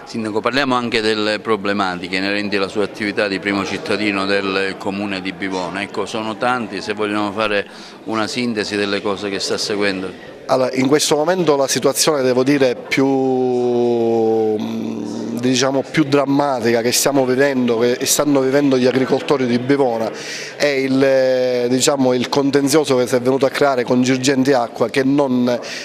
Sindaco, parliamo anche delle problematiche inerenti alla sua attività di primo cittadino del comune di Bivona. Ecco, sono tanti, se vogliamo fare una sintesi delle cose che sta seguendo. Allora, in questo momento la situazione, devo dire, più drammatica che stiamo vivendo, che stanno vivendo gli agricoltori di Bivona, è il contenzioso che si è venuto a creare con Girgenti Acqua, che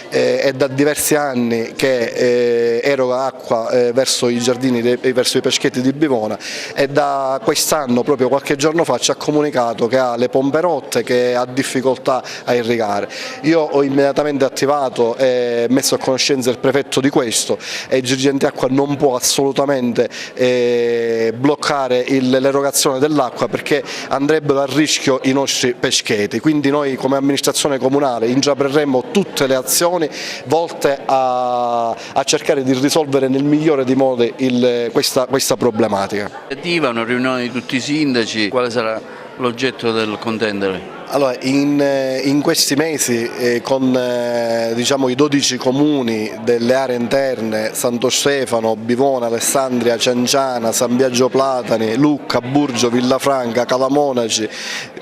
è da diversi anni che eroga acqua verso i giardini, verso i peschetti di Bivona, e da quest'anno, proprio qualche giorno fa, ci ha comunicato che ha le pompe rotte, che ha difficoltà a irrigare. Io ho immediatamente attivato e messo a conoscenza il prefetto di questo, e Girgenti Acqua non può assolutamente bloccare l'erogazione dell'acqua, perché andrebbero a rischio i nostri peschetti. Quindi noi come amministrazione comunale intraprenderemo tutte le azioni volte a cercare di risolvere nel migliore dei modi questa problematica. Una riunione di tutti i sindaci, quale sarà l'oggetto del contendere? Allora, in questi mesi con i 12 comuni delle aree interne, Santo Stefano, Bivona, Alessandria, Cianciana, San Biagio Platani, Lucca, Burgio, Villafranca, Calamonaci,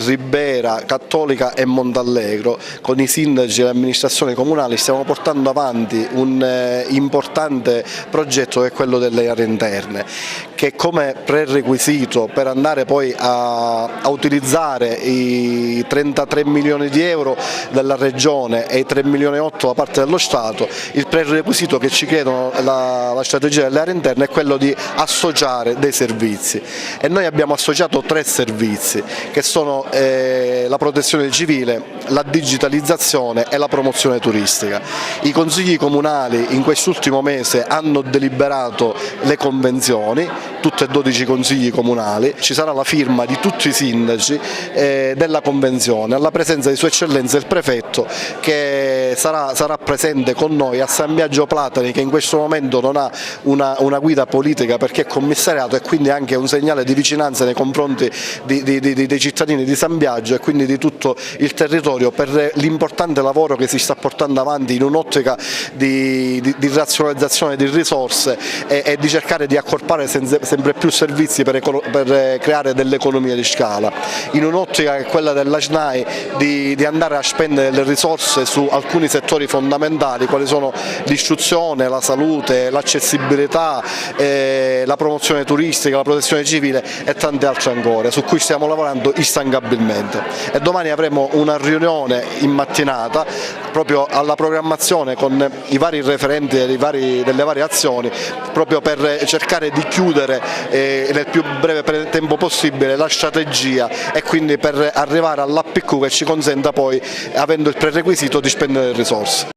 Ribera, Cattolica e Montallegro, con i sindaci e le amministrazioni comunali stiamo portando avanti un importante progetto, che è quello delle aree interne, che come prerequisito per andare poi a utilizzare i 33 milioni di euro della Regione e i 3 milioni e 8 da parte dello Stato, il prerequisito che ci chiedono la strategia delle aree interne è quello di associare dei servizi, e noi abbiamo associato 3 servizi, che sono la protezione civile, la digitalizzazione e la promozione turistica. I consigli comunali in quest'ultimo mese hanno deliberato le convenzioni, tutti e 12 consigli comunali, ci sarà la firma di tutti i sindaci della convenzione, alla presenza di Sua Eccellenza il Prefetto, che sarà presente con noi a San Biagio Platani, che in questo momento non ha una guida politica perché è commissariato, e quindi anche un segnale di vicinanza nei confronti dei cittadini di San Biagio e quindi di tutto il territorio, per l'importante lavoro che si sta portando avanti in un'ottica di razionalizzazione di risorse e di cercare di accorpare sempre più servizi per creare delle economie di scala, in un'ottica che è quella della SNAI di andare a spendere le risorse su alcuni settori fondamentali, quali sono l'istruzione, la salute, l'accessibilità, la promozione turistica, la protezione civile e tante altre ancora, su cui stiamo lavorando instancabilmente. E domani avremo una riunione in mattinata proprio alla programmazione con i vari referenti delle varie azioni, proprio per cercare di chiudere nel più breve tempo possibile la strategia, e quindi per arrivare all'APQ che ci consenta poi, avendo il prerequisito, di spendere le risorse.